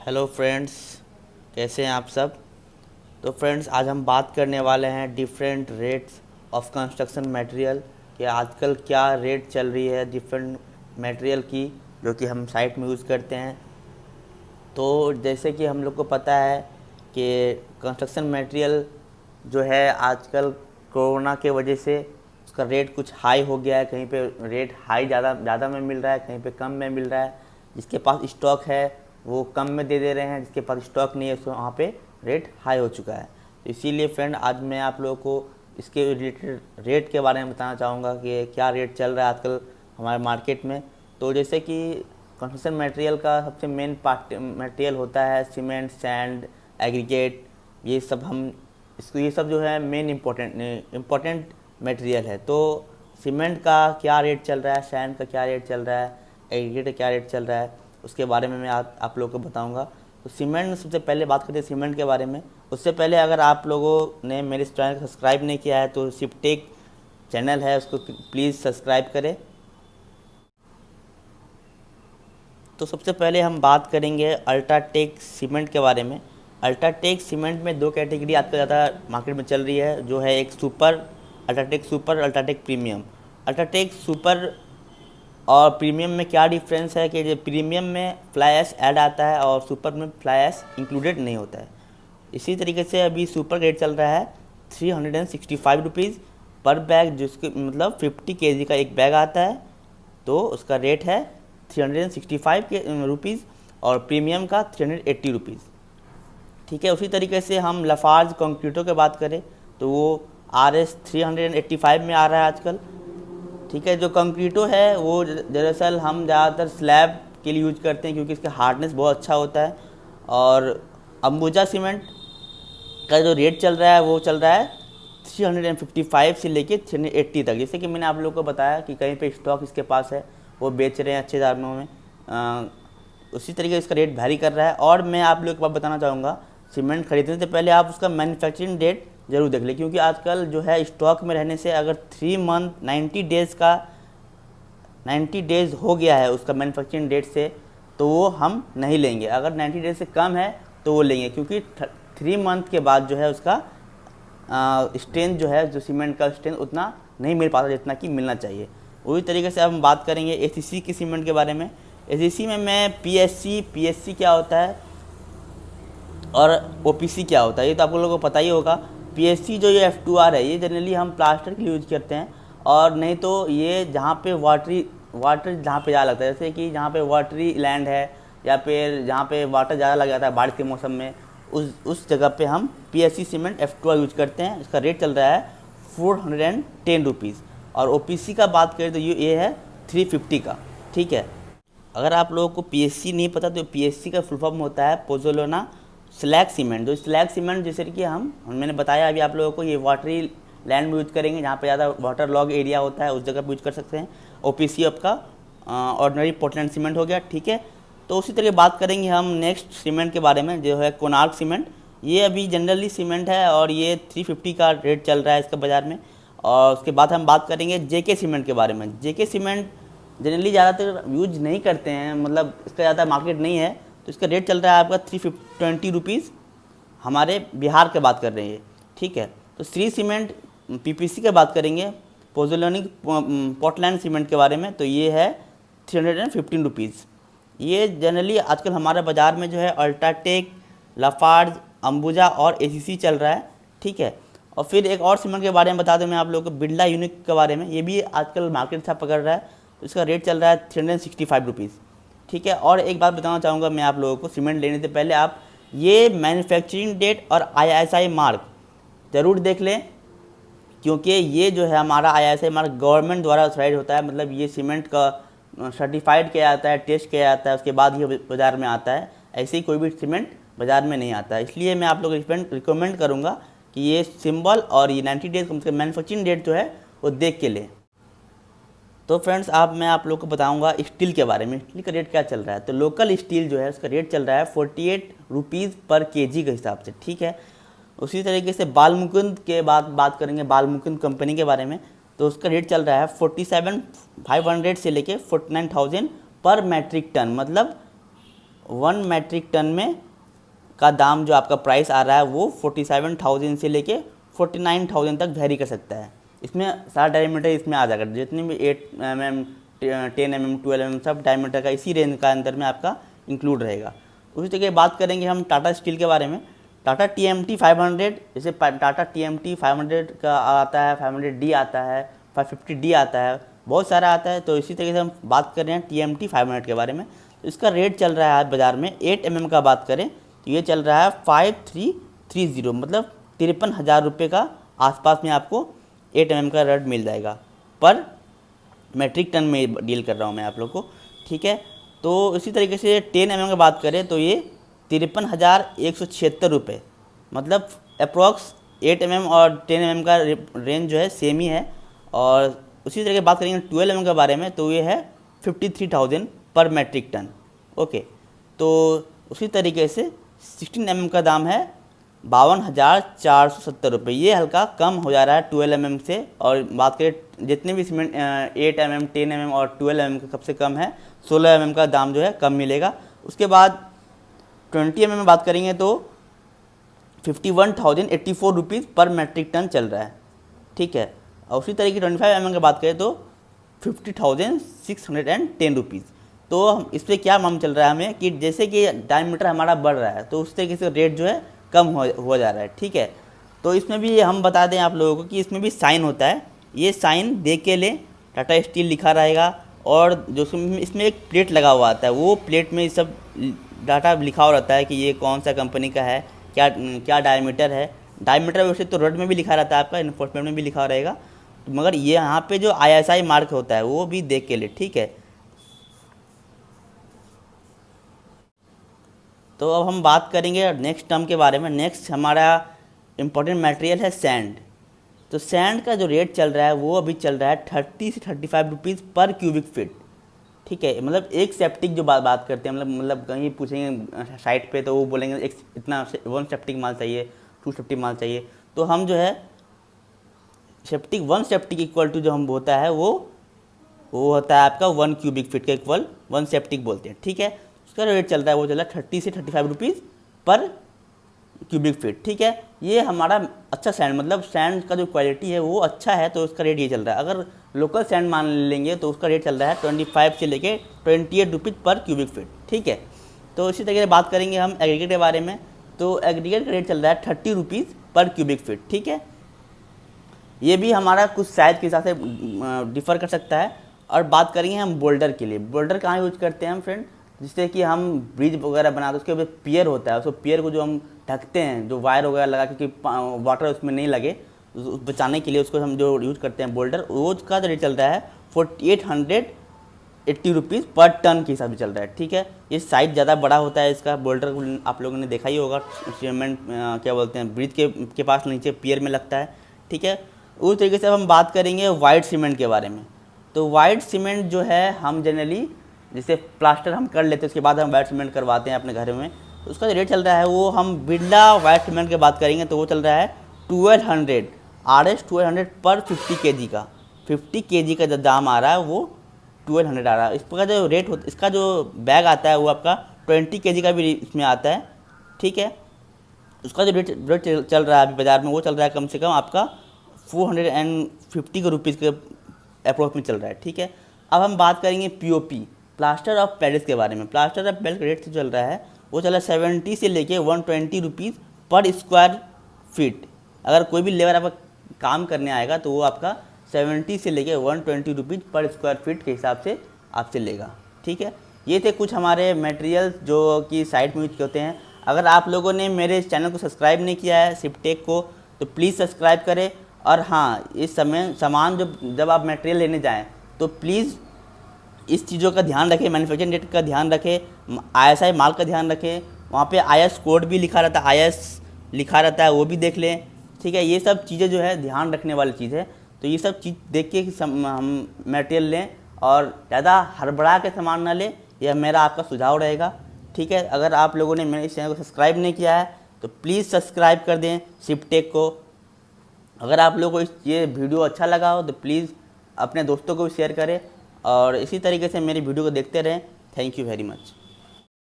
Hello friends, कैसे हैं आप सब। तो फ्रेंड्स, आज हम बात करने वाले हैं different rates of construction material कि आजकल क्या रेट चल रही है डिफरेंट मटेरियल की जो कि हम साइट में यूज़ करते हैं। तो जैसे कि हम लोग को पता है कि कंस्ट्रक्शन मटेरियल जो है आजकल कोरोना के वजह से उसका रेट कुछ हाई हो गया है। कहीं पे रेट हाई ज़्यादा ज़्यादा में मिल रहा है, कहीं पे कम में मिल रहा है। जिसके पास स्टॉक है वो कम में दे रहे हैं, जिसके पास स्टॉक नहीं है उसको वहाँ पे रेट हाई हो चुका है। तो इसीलिए फ्रेंड, आज मैं आप लोगों को इसके रिलेटेड रेट के बारे में बताना चाहूँगा कि क्या रेट चल रहा है आजकल हमारे मार्केट में। तो जैसे कि कंस्ट्रक्शन मटेरियल का सबसे मेन पार्ट मटेरियल होता है सीमेंट, सैंड, एग्रीगेट। ये सब जो है मेन इम्पोर्टेंट मटेरियल है। तो सीमेंट का क्या रेट चल रहा है, सैंड का क्या रेट चल रहा है, एग्रीगेट का क्या रेट चल रहा है, उसके बारे में मैं आप लोगों को बताऊंगा। तो सीमेंट में सबसे पहले बात करते हैं सीमेंट के बारे में। उससे पहले अगर आप लोगों ने मेरे चैनल को सब्सक्राइब नहीं किया है तो शिपटेक चैनल है, उसको प्लीज़ सब्सक्राइब करें। तो सबसे पहले हम बात करेंगे अल्ट्राटेक सीमेंट के बारे में। अल्ट्राटेक सीमेंट में दो कैटेगरी आजकल ज़्यादा मार्केट में चल रही है, जो है एक super, UltraTech super, UltraTech premium. UltraTech super और प्रीमियम में क्या डिफरेंस है कि जो प्रीमियम में फ्लाई ऐश ऐड आता है और सुपर में फ्लाई ऐश इंक्लूडेड नहीं होता है। इसी तरीके से अभी सुपर रेट चल रहा है 365 रुपीज़ पर बैग, जिसके मतलब 50 केजी का एक बैग आता है, तो उसका रेट है 365 के रुपीज़ और प्रीमियम का 380 रुपीज़। ठीक है। उसी तरीके से हम लफार्ज कंक्रीटो की बात करें तो वो RS 385 में आ रहा है आजकल। ठीक है। जो कंक्रीटो है वो दरअसल हम ज़्यादातर स्लैब के लिए यूज करते हैं क्योंकि इसका हार्डनेस बहुत अच्छा होता है। और अंबुजा सीमेंट का जो रेट चल रहा है वो चल रहा है 355 से लेके 380 तक। जैसे कि मैंने आप लोगों को बताया कि कहीं पे स्टॉक इसके पास है, वो बेच रहे हैं अच्छे दामों में। उसी तरीके से इसका रेट वैरी कर रहा है। और मैं आप लोगों को बात बताना चाहूँगा, सीमेंट खरीदने से पहले आप उसका मैन्युफैक्चरिंग डेट ज़रूर देख लें, क्योंकि आजकल जो है स्टॉक में रहने से अगर 3 मंथ 90 डेज़ हो गया है उसका मैन्युफैक्चरिंग डेट से, तो वो हम नहीं लेंगे। अगर 90 डेज से कम है तो वो लेंगे, क्योंकि 3 मंथ के बाद जो है उसका स्ट्रेंथ जो है, जो सीमेंट का स्ट्रेंथ उतना नहीं मिल पाता जितना कि मिलना चाहिए। उसी तरीके से अब हम बात करेंगे ACC की सीमेंट के बारे में। ACC में मैं PSC क्या होता है और OPC क्या होता है ये तो आप लोगों को पता ही होगा। PSC जो ये F2R है, ये जनरली हम प्लास्टर के लिए यूज करते हैं, और नहीं तो ये जहाँ पे वाटर जहाँ पे ज़्यादा लगता है, जैसे कि जहाँ पे वाटरी लैंड है या फिर जहाँ पे वाटर ज़्यादा लग जाता है बारिश के मौसम में, उस जगह पे हम PSC सीमेंट F2R यूज करते हैं। इसका रेट चल रहा है 410 रुपीज़। और OPC का बात करें तो ये है 350 का। ठीक है। अगर आप लोगों को PSC नहीं पता तो PSC का फुल फॉर्म होता है पोज़ोलाना स्लैग सीमेंट। जो स्लैग सीमेंट जैसे कि मैंने बताया अभी आप लोगों को, ये वाटरी लैंड में यूज करेंगे, जहाँ पे ज़्यादा वाटर लॉग एरिया होता है उस जगह पे यूज कर सकते हैं। OPC आपका ऑर्डिनरी पोर्टलैंड सीमेंट हो गया। ठीक है। तो उसी तरह बात करेंगे हम नेक्स्ट सीमेंट के बारे में, जो है कोणार्क सीमेंट। ये अभी जनरली सीमेंट है और ये 350 का रेट चल रहा है इसका बाज़ार में। और उसके बाद हम बात करेंगे JK सीमेंट के बारे में। JK सीमेंट जनरली ज़्यादातर यूज नहीं करते हैं, मतलब इसका ज़्यादा मार्केट नहीं है, तो इसका रेट चल रहा है आपका 320 रुपीज़। हमारे बिहार की बात कर रहे हैं। ठीक है। तो श्री सीमेंट PPC की बात करेंगे, पोज़ोलानिक पोर्टलैंड सीमेंट के बारे में, तो ये है 315 रुपीज़। ये जनरली आजकल हमारे बाज़ार में जो है अल्ट्राटेक, लाफार्ज, अंबुजा और ACC चल रहा है। ठीक है। और फिर एक और सीमेंट के बारे में बता दूं मैं आप लोगों को, बिरला यूनिक के बारे में। ये भी आजकल मार्केट अच्छा पकड़ रहा है, तो इसका रेट चल रहा है 365 रुपीज़। ठीक है। और एक बात बताना चाहूँगा मैं आप लोगों को, सीमेंट लेने से पहले आप ये मैन्युफैक्चरिंग डेट और ISI मार्क ज़रूर देख लें, क्योंकि ये जो है हमारा ISI मार्क गवर्नमेंट द्वारा ऑथराइज होता है। मतलब ये सीमेंट का सर्टिफाइड किया जाता है, टेस्ट किया जाता है, उसके बाद ये बाज़ार में आता है। ऐसे ही कोई भी सीमेंट बाज़ार में नहीं आता है। इसलिए मैं आप लोग को रिकमेंड करूँगा कि ये सिंबल और ये 90 डेज कम से कम मैन्युफैक्चरिंग डेट जो है वो देख के लें। तो फ्रेंड्स, मैं आप लोग को बताऊंगा स्टील के बारे में। स्टील का रेट क्या चल रहा है। तो लोकल स्टील जो है उसका रेट चल रहा है 48 रुपीज़ पर केजी के हिसाब से। ठीक है। उसी तरीके से बालमुकुंद के बात करेंगे, बालमुकुंद कंपनी के बारे में, तो उसका रेट चल रहा है 47,500 से लेके 49,000 पर मैट्रिक टन। मतलब 1 मैट्रिक टन में का दाम जो आपका प्राइस आ रहा है वो 47,000 से लेके 49,000 तक वेरी कर सकता है। इसमें सारा डायमीटर इसमें आ जाएगा, जितने भी 8 mm 10 mm 12 mm सब डायमीटर का इसी रेंज का अंदर में आपका इंक्लूड रहेगा। उसी तरीके बात करेंगे हम टाटा स्टील के बारे में। टाटा TMT 500, जैसे टाटा TMT 500 का आता है, 500D आता है, 550D आता है, बहुत सारा आता है। तो इसी तरीके से हम बात कर रहे हैं TMT 500 के बारे में। तो इसका रेट चल रहा है बाज़ार में 8 mm का बात करें तो ये चल रहा है 5330, मतलब 53,000 रुपये का आसपास में आपको 8 mm का रेट मिल जाएगा। पर मैट्रिक टन में डील कर रहा हूँ मैं आप लोग को, ठीक है। तो इसी तरीके से 10 mm की बात करें तो ये 53,176 रुपये, मतलब अप्रॉक्स 8 mm और 10 mm का रेंज जो है सेम ही है। और उसी तरह की बात करेंगे 12 mm के बारे में तो ये है 53,000 पर मैट्रिक टन। ओके, तो उसी तरीके से 16 mm का दाम है 52,470 रुपये। ये हल्का कम हो जा रहा है 12 mm से। और बात करें जितने भी सीमेंट 8 mm 10 mm और 12 mm का सबसे कम है 16 mm का दाम जो है कम मिलेगा। उसके बाद 20 mm में बात करेंगे तो 51,084 रुपीज़ पर मैट्रिक टन चल रहा है, ठीक है। और उसी तरीके 25 mm की बात करें तो 50,610 रुपीज़। तो हम इस पर क्या मालूम चल रहा है हमें कि जैसे कि डायमीटर हमारा बढ़ रहा है तो उस तरीके से रेट जो है कम हो जा रहा है, ठीक है। तो इसमें भी हम बता दें आप लोगों को कि इसमें भी साइन होता है, ये साइन देख के लें, टाटा स्टील लिखा रहेगा। और जो इसमें एक प्लेट लगा हुआ आता है, वो प्लेट में सब डाटा लिखा हुआ रहता है कि ये कौन सा कंपनी का है, क्या क्या डायमीटर है। डायमीटर वैसे तो रेट में भी लिखा रहता है, आपका इन्फोर्समेंट में भी लिखा रहेगा, मगर ये यहाँ पे जो ISI मार्क होता है वो भी देख के ले, ठीक है। तो अब हम बात करेंगे नेक्स्ट टर्म के बारे में। नेक्स्ट हमारा इम्पोर्टेंट मटेरियल है सैंड। तो सैंड का जो रेट चल रहा है वो अभी चल रहा है 30 से 35 रुपीज़ पर क्यूबिक फीट, ठीक है। मतलब एक सेप्टिक जो बात करते हैं, मतलब कहीं पूछेंगे साइट पे तो वो बोलेंगे एक इतना 1 सेप्टिक माल चाहिए, 2 सेप्टिक माल चाहिए। तो हम जो है सेप्टिक 1 सेप्टिक इक्वल टू जो हम होता है वो होता है आपका 1 क्यूबिक फीट का इक्वल 1 सेप्टिक बोलते हैं, ठीक है। उसका रेट चल रहा है वो चल रहा है 30 से 35 रुपीज़ पर क्यूबिक फीट, ठीक है। ये हमारा अच्छा सैंड, मतलब सैंड का जो क्वालिटी है वो अच्छा है तो उसका रेट ये चल रहा है। अगर लोकल सैंड मान लेंगे तो उसका रेट चल रहा है 25 से लेके 28 रुपीज़ पर क्यूबिक फीट, ठीक है। तो इसी तरीके से बात करेंगे हम एग्रीगेट के बारे में। तो एग्रीगेट का रेट चल रहा है 30 रुपीज़ पर क्यूबिक फीट, ठीक है। ये भी हमारा कुछ साइज के हिसाब से डिफ़र कर सकता है। और बात करेंगे हम बोल्डर के लिए। बोल्डर कहाँ यूज करते हैं हम फ्रेंड, जिससे कि हम ब्रिज वगैरह बनाते हैं, उसके ऊपर पियर होता है, उसको पियर को जो हम ढकते हैं, जो वायर वगैरह लगा के वाटर उसमें नहीं लगे, बचाने के लिए उसको हम जो यूज़ करते हैं बोल्डर, वो का रेट चल रहा है 4880 रुपीज़ पर टन के हिसाब से चल रहा है, ठीक है। ये साइज़ ज़्यादा बड़ा होता है इसका बोल्डर, आप लोगों ने देखा ही होगा, सीमेंट क्या बोलते हैं ब्रिज के पास नीचे पियर में लगता है, ठीक है। उस तरीके से अब हम बात करेंगे वाइट सीमेंट के बारे में। तो वाइट सीमेंट जो है हम जनरली जैसे प्लास्टर हम कर लेते हैं उसके बाद हम वाइट सीमेंट करवाते हैं अपने घर में, तो उसका जो रेट चल रहा है वो हम बिरला वाइट सीमेंट की बात करेंगे तो वो चल रहा है 1200 RS 1200 पर 50 kg का। 50 kg का जो दाम आ रहा है वो 1200 आ रहा है। इसका जो रेट होता, इसका जो बैग आता है वो आपका 20 kg का भी इसमें आता है, ठीक है। उसका जो रेट चल रहा है अभी बाज़ार में वो चल रहा है कम से कम आपका 450 रुपीज़ के अप्रोक्स में चल रहा है, ठीक है। अब हम बात करेंगे POP प्लास्टर ऑफ पेरिस के बारे में। प्लास्टर ऑफ पेरिस का रेट जो चल रहा है वो चल रहा है 70 से लेके 120 रुपीज़ पर स्क्वायर फीट। अगर कोई भी लेबर आपका काम करने आएगा तो वो आपका 70 से लेके 120 रुपीज़ पर स्क्वायर फीट के हिसाब से आपसे लेगा, ठीक है। ये थे कुछ हमारे मटेरियल जो कि साइट में यूज होते हैं। अगर आप लोगों ने मेरे इस चैनल को सब्सक्राइब नहीं किया है शिपटेक को तो प्लीज़ सब्सक्राइब करें। और हाँ, इस समय सामान जब आप मटेरियल लेने जाएँ तो प्लीज़ इस चीज़ों का ध्यान रखें, मैन्युफैक्चरिंग डेट का ध्यान रखें, ISI माल का ध्यान रखें, वहाँ पे IS कोड भी लिखा रहता है, IS लिखा रहता है, वो भी देख लें, ठीक है। ये सब चीज़ें जो है ध्यान रखने वाली चीज़ है। तो ये सब चीज़ देख के हम मटेरियल लें और ज़्यादा हड़बड़ा के सामान ना लें, यह मेरा आपका सुझाव रहेगा, ठीक है। अगर आप लोगों ने मेरे इस चैनल को सब्सक्राइब नहीं किया है तो प्लीज़ सब्सक्राइब कर दें शिपटेक को। अगर आप लोगों को ये वीडियो अच्छा लगा हो तो प्लीज़ अपने दोस्तों को भी शेयर करें और इसी तरीके से मेरी वीडियो को देखते रहें। Thank you very much.